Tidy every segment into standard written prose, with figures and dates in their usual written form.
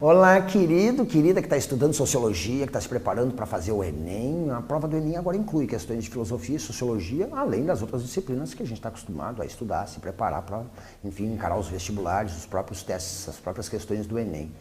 Olá, querido, querida que está estudando Sociologia, que está se preparando para fazer o Enem. A prova do Enem agora inclui questões de filosofia e sociologia, além das outras disciplinas que a gente está acostumado a estudar, se preparar para, enfim, encarar os vestibulares, os próprios testes, as próprias questões do Enem.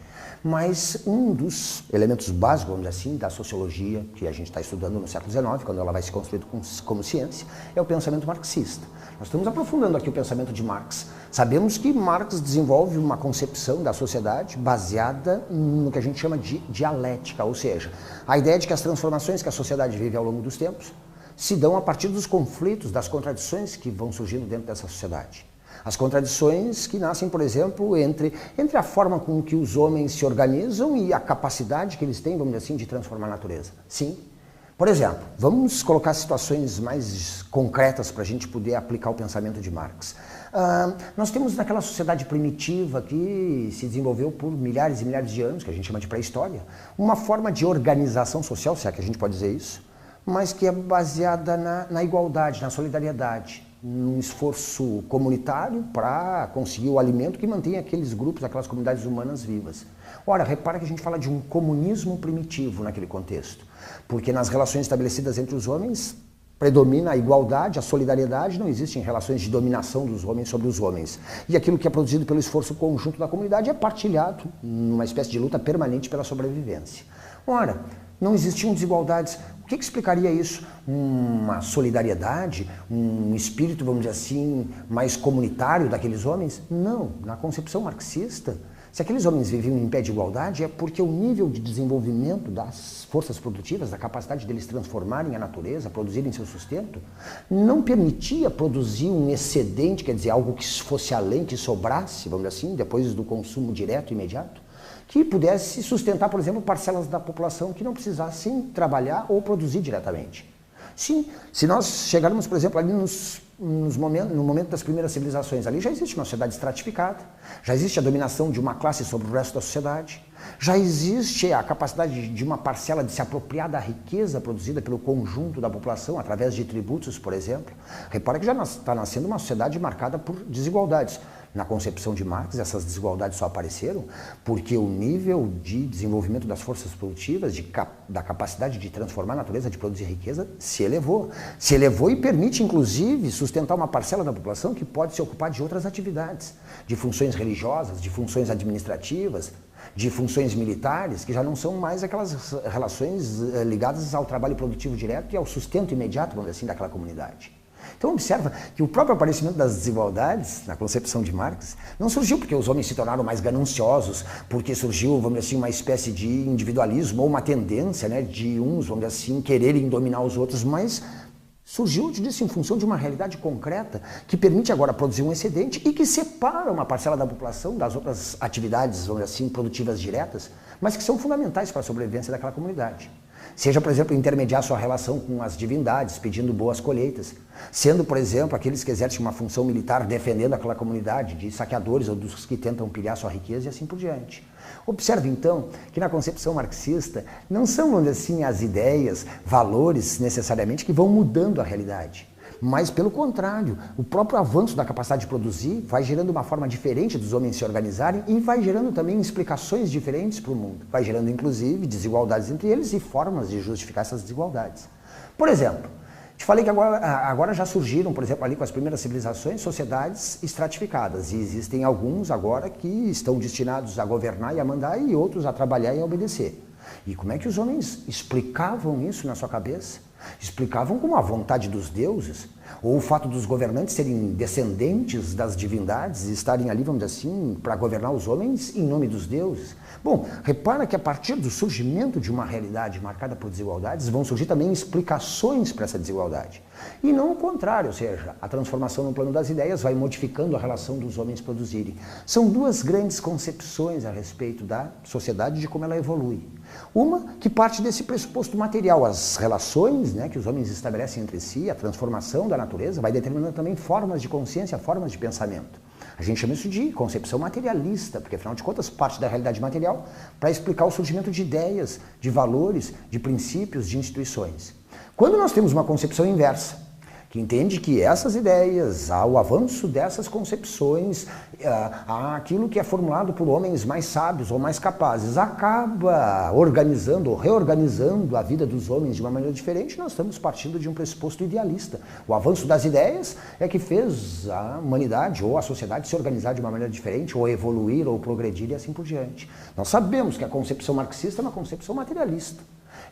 Mas um dos elementos básicos, vamos dizer assim, da sociologia que a gente está estudando no século XIX, quando ela vai se construir como ciência, é o pensamento marxista. Nós estamos aprofundando aqui o pensamento de Marx. Sabemos que Marx desenvolve uma concepção da sociedade baseada no que a gente chama de dialética, ou seja, a ideia de que as transformações que a sociedade vive ao longo dos tempos se dão a partir dos conflitos, das contradições que vão surgindo dentro dessa sociedade. As contradições que nascem, por exemplo, entre a forma com que os homens se organizam e a capacidade que eles têm, vamos dizer assim, de transformar a natureza. Sim. Por exemplo, vamos colocar situações mais concretas para a gente poder aplicar o pensamento de Marx. Nós temos naquela sociedade primitiva que se desenvolveu por milhares e milhares de anos, que a gente chama de pré-história, uma forma de organização social, se é que a gente pode dizer isso, mas que é baseada na igualdade, na solidariedade, num esforço comunitário para conseguir o alimento que mantém aqueles grupos, aquelas comunidades humanas vivas. Ora, repara que a gente fala de um comunismo primitivo naquele contexto, porque nas relações estabelecidas entre os homens predomina a igualdade, a solidariedade, não existem relações de dominação dos homens sobre os homens. E aquilo que é produzido pelo esforço conjunto da comunidade é partilhado numa espécie de luta permanente pela sobrevivência. Ora, não existiam desigualdades. O que explicaria isso? Uma solidariedade, um espírito, vamos dizer assim, mais comunitário daqueles homens? Não. Na concepção marxista, se aqueles homens viviam em pé de igualdade, é porque o nível de desenvolvimento das forças produtivas, da capacidade deles transformarem a natureza, produzirem seu sustento, não permitia produzir um excedente, quer dizer, algo que fosse além, que sobrasse, vamos dizer assim, depois do consumo direto e imediato, que pudesse sustentar, por exemplo, parcelas da população que não precisassem trabalhar ou produzir diretamente. Sim, se nós chegarmos, por exemplo, ali no momento das primeiras civilizações, ali já existe uma sociedade estratificada, já existe a dominação de uma classe sobre o resto da sociedade, já existe a capacidade de uma parcela de se apropriar da riqueza produzida pelo conjunto da população, através de tributos, por exemplo. Repara que já está nascendo uma sociedade marcada por desigualdades. Na concepção de Marx, essas desigualdades só apareceram porque o nível de desenvolvimento das forças produtivas, da capacidade de transformar a natureza, de produzir riqueza, se elevou. Se elevou e permite, inclusive, sustentar uma parcela da população que pode se ocupar de outras atividades, de funções religiosas, de funções administrativas, de funções militares, que já não são mais aquelas relações ligadas ao trabalho produtivo direto e ao sustento imediato, vamos dizer assim, daquela comunidade. Então observa que o próprio aparecimento das desigualdades, na concepção de Marx, não surgiu porque os homens se tornaram mais gananciosos, porque surgiu, vamos dizer assim, uma espécie de individualismo ou uma tendência, né, de uns, vamos dizer assim, quererem dominar os outros, mas surgiu, eu te disse, em função de uma realidade concreta que permite agora produzir um excedente e que separa uma parcela da população das outras atividades, vamos dizer assim, produtivas diretas, mas que são fundamentais para a sobrevivência daquela comunidade. Seja, por exemplo, intermediar sua relação com as divindades, pedindo boas colheitas. Sendo, por exemplo, aqueles que exercem uma função militar defendendo aquela comunidade de saqueadores ou dos que tentam pilhar sua riqueza e assim por diante. Observe, então, que na concepção marxista não são, vamos dizer assim, as ideias, valores, necessariamente, que vão mudando a realidade. Mas, pelo contrário, o próprio avanço da capacidade de produzir vai gerando uma forma diferente dos homens se organizarem e vai gerando também explicações diferentes para o mundo. Vai gerando, inclusive, desigualdades entre eles e formas de justificar essas desigualdades. Por exemplo, te falei que agora já surgiram, por exemplo, ali com as primeiras civilizações, sociedades estratificadas. E existem alguns agora que estão destinados a governar e a mandar e outros a trabalhar e a obedecer. E como é que os homens explicavam isso na sua cabeça? Explicavam como a vontade dos deuses, ou o fato dos governantes serem descendentes das divindades e estarem ali, vamos dizer assim, para governar os homens em nome dos deuses. Bom, repara que a partir do surgimento de uma realidade marcada por desigualdades, vão surgir também explicações para essa desigualdade. E não o contrário, ou seja, a transformação no plano das ideias vai modificando a relação dos homens produzirem. São duas grandes concepções a respeito da sociedade e de como ela evolui. Uma que parte desse pressuposto material, as relações, né, que os homens estabelecem entre si, a transformação da natureza, vai determinando também formas de consciência, formas de pensamento. A gente chama isso de concepção materialista, porque afinal de contas parte da realidade material para explicar o surgimento de ideias, de valores, de princípios, de instituições. Quando nós temos uma concepção inversa, que entende que essas ideias, o avanço dessas concepções, aquilo que é formulado por homens mais sábios ou mais capazes, acaba organizando ou reorganizando a vida dos homens de uma maneira diferente. Nós estamos partindo de um pressuposto idealista. O avanço das ideias é que fez a humanidade ou a sociedade se organizar de uma maneira diferente, ou evoluir, ou progredir e assim por diante. Nós sabemos que a concepção marxista é uma concepção materialista.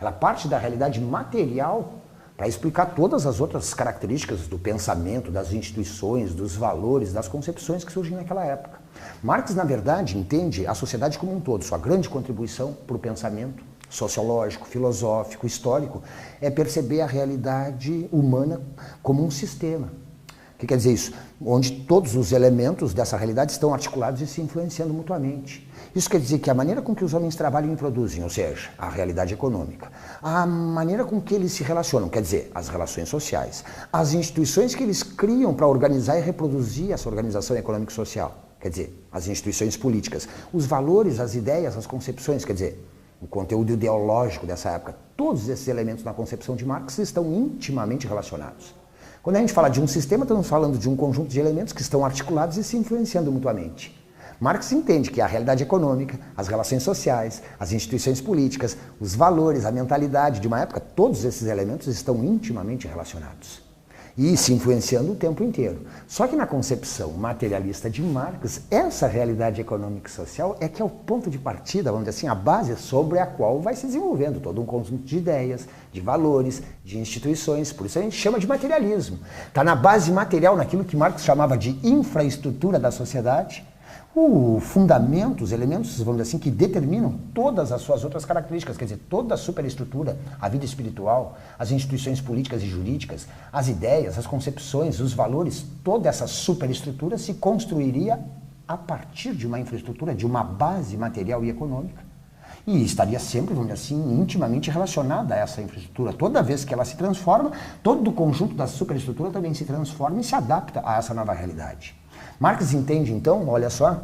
Ela parte da realidade material para explicar todas as outras características do pensamento, das instituições, dos valores, das concepções que surgem naquela época. Marx, na verdade, entende a sociedade como um todo. Sua grande contribuição para o pensamento sociológico, filosófico, histórico, é perceber a realidade humana como um sistema. O que quer dizer isso? Onde todos os elementos dessa realidade estão articulados e se influenciando mutuamente. Isso quer dizer que a maneira com que os homens trabalham e produzem, ou seja, a realidade econômica, a maneira com que eles se relacionam, quer dizer, as relações sociais, as instituições que eles criam para organizar e reproduzir essa organização econômica e social, quer dizer, as instituições políticas, os valores, as ideias, as concepções, quer dizer, o conteúdo ideológico dessa época, todos esses elementos na concepção de Marx estão intimamente relacionados. Quando a gente fala de um sistema, estamos falando de um conjunto de elementos que estão articulados e se influenciando mutuamente. Marx entende que a realidade econômica, as relações sociais, as instituições políticas, os valores, a mentalidade de uma época, todos esses elementos estão intimamente relacionados e se influenciando o tempo inteiro. Só que na concepção materialista de Marx, essa realidade econômica e social é que é o ponto de partida, vamos dizer assim, a base sobre a qual vai se desenvolvendo todo um conjunto de ideias, de valores, de instituições, por isso a gente chama de materialismo. Está na base material, naquilo que Marx chamava de infraestrutura da sociedade, o fundamento, os elementos, vamos dizer assim, que determinam todas as suas outras características, quer dizer, toda a superestrutura, a vida espiritual, as instituições políticas e jurídicas, as ideias, as concepções, os valores, toda essa superestrutura se construiria a partir de uma infraestrutura, de uma base material e econômica, e estaria sempre, vamos dizer assim, intimamente relacionada a essa infraestrutura. Toda vez que ela se transforma, todo o conjunto da superestrutura também se transforma e se adapta a essa nova realidade. Marx entende, então, olha só,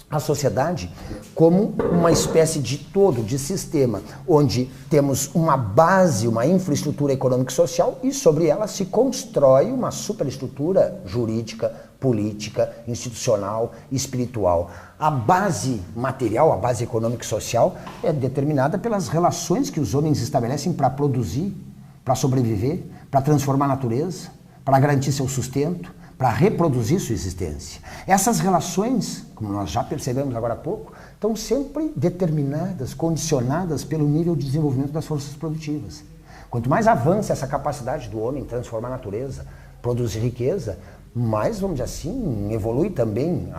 a sociedade como uma espécie de todo, de sistema, onde temos uma base, uma infraestrutura econômica e social e sobre ela se constrói uma superestrutura jurídica, política, institucional, espiritual. A base material, a base econômica e social é determinada pelas relações que os homens estabelecem para produzir, para sobreviver, para transformar a natureza, para garantir seu sustento, para reproduzir sua existência. Essas relações, como nós já percebemos agora há pouco, estão sempre determinadas, condicionadas pelo nível de desenvolvimento das forças produtivas. Quanto mais avança essa capacidade do homem em transformar a natureza, produzir riqueza, mais, vamos dizer assim, evolui também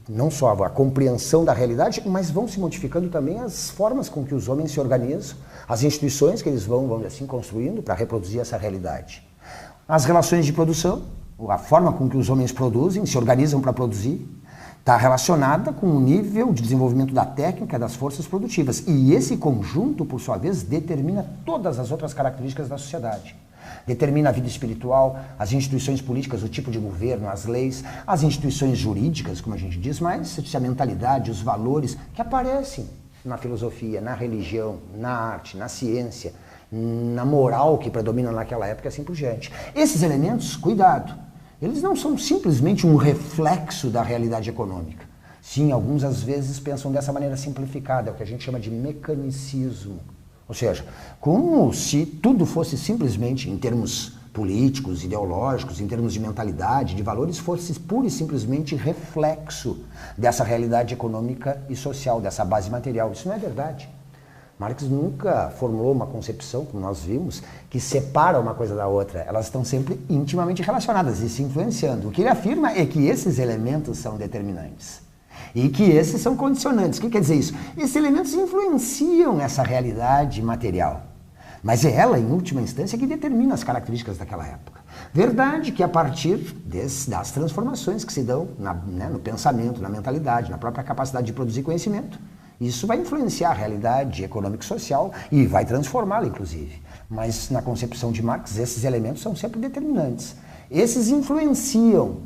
não só a compreensão da realidade, mas vão se modificando também as formas com que os homens se organizam, as instituições que eles vão, vamos dizer assim, construindo para reproduzir essa realidade. As relações de produção, a forma com que os homens produzem, se organizam para produzir, está relacionada com o nível de desenvolvimento da técnica das forças produtivas. E esse conjunto, por sua vez, determina todas as outras características da sociedade. Determina a vida espiritual, as instituições políticas, o tipo de governo, as leis, as instituições jurídicas, como a gente diz, mas a mentalidade, os valores que aparecem na filosofia, na religião, na arte, na ciência, na moral que predomina naquela época e assim por diante. Esses elementos, cuidado, eles não são simplesmente um reflexo da realidade econômica. Sim, alguns às vezes pensam dessa maneira simplificada, é o que a gente chama de mecanicismo. Ou seja, como se tudo fosse simplesmente, em termos políticos, ideológicos, em termos de mentalidade, de valores, fosse pura e simplesmente reflexo dessa realidade econômica e social, dessa base material. Isso não é verdade. Marx nunca formulou uma concepção, como nós vimos, que separa uma coisa da outra. Elas estão sempre intimamente relacionadas e se influenciando. O que ele afirma é que esses elementos são determinantes e que esses são condicionantes. O que quer dizer isso? Esses elementos influenciam essa realidade material, mas é ela, em última instância, que determina as características daquela época. Verdade que a partir das transformações que se dão no pensamento, na mentalidade, na própria capacidade de produzir conhecimento, isso vai influenciar a realidade econômica e social e vai transformá-la, inclusive. Mas, na concepção de Marx, esses elementos são sempre determinantes. Esses influenciam,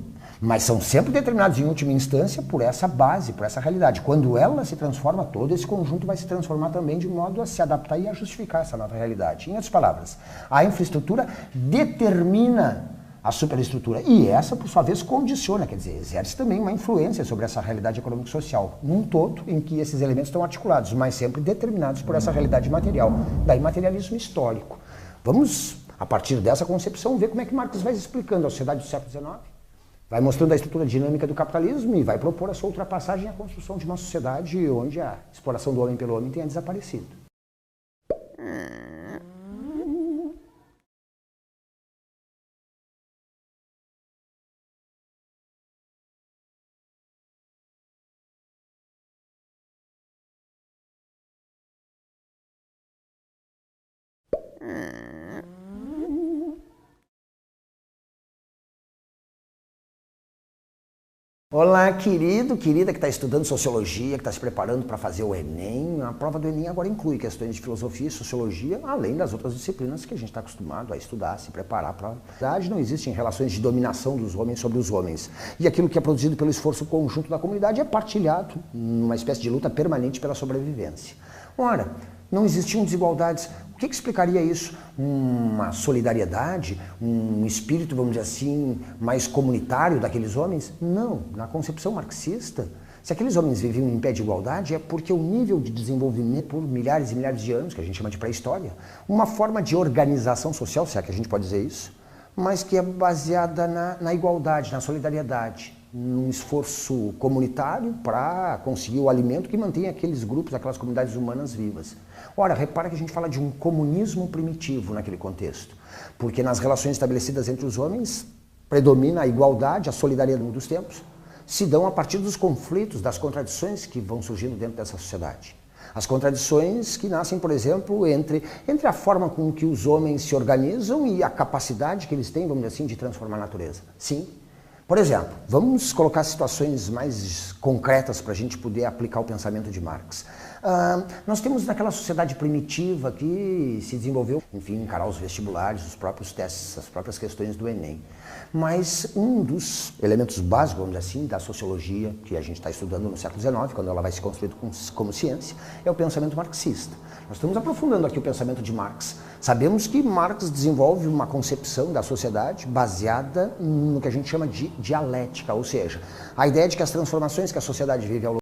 Mas são sempre determinados, em última instância, por essa base, por essa realidade. Quando ela se transforma, todo esse conjunto vai se transformar também de modo a se adaptar e a justificar essa nova realidade. Em outras palavras, a infraestrutura determina a superestrutura. E essa, por sua vez, condiciona, quer dizer, exerce também uma influência sobre essa realidade econômico-social, num todo em que esses elementos estão articulados, mas sempre determinados por essa realidade material. Daí materialismo histórico. Vamos, a partir dessa concepção, ver como é que Marx vai explicando a sociedade do século XIX, vai mostrando a estrutura dinâmica do capitalismo e vai propor a sua ultrapassagem e a construção de uma sociedade onde a exploração do homem pelo homem tenha desaparecido. Olá, querido, querida que está estudando sociologia, que está se preparando para fazer o Enem. A prova do Enem agora inclui questões de filosofia e sociologia, além das outras disciplinas que a gente está acostumado a estudar, se preparar para. Na verdade, não existem relações de dominação dos homens sobre os homens. E aquilo que é produzido pelo esforço conjunto da comunidade é partilhado numa espécie de luta permanente pela sobrevivência. Ora, não existiam desigualdades. O que explicaria isso? Uma solidariedade, um espírito, vamos dizer assim, mais comunitário daqueles homens? Não. Na concepção marxista, se aqueles homens viviam em pé de igualdade, é porque o nível de desenvolvimento por milhares e milhares de anos, que a gente chama de pré-história, uma forma de organização social, se é que a gente pode dizer isso, mas que é baseada na igualdade, na solidariedade, num esforço comunitário para conseguir o alimento que mantém aqueles grupos, aquelas comunidades humanas vivas. Ora, repara que a gente fala de um comunismo primitivo naquele contexto, porque nas relações estabelecidas entre os homens predomina a igualdade, a solidariedade dos tempos, se dão a partir dos conflitos, das contradições que vão surgindo dentro dessa sociedade. As contradições que nascem, por exemplo, entre a forma com que os homens se organizam e a capacidade que eles têm, vamos dizer assim, de transformar a natureza. Sim. Por exemplo, vamos colocar situações mais concretas para a gente poder aplicar o pensamento de Marx. Nós temos naquela sociedade primitiva que se desenvolveu, enfim, encarar os vestibulares, os próprios testes, as próprias questões do Enem. Mas um dos elementos básicos, vamos dizer assim, da sociologia que a gente está estudando no século XIX, quando ela vai se construir como ciência, é o pensamento marxista. Nós estamos aprofundando aqui o pensamento de Marx. Sabemos que Marx desenvolve uma concepção da sociedade baseada no que a gente chama de dialética, ou seja, a ideia de que as transformações que a sociedade vive ao longo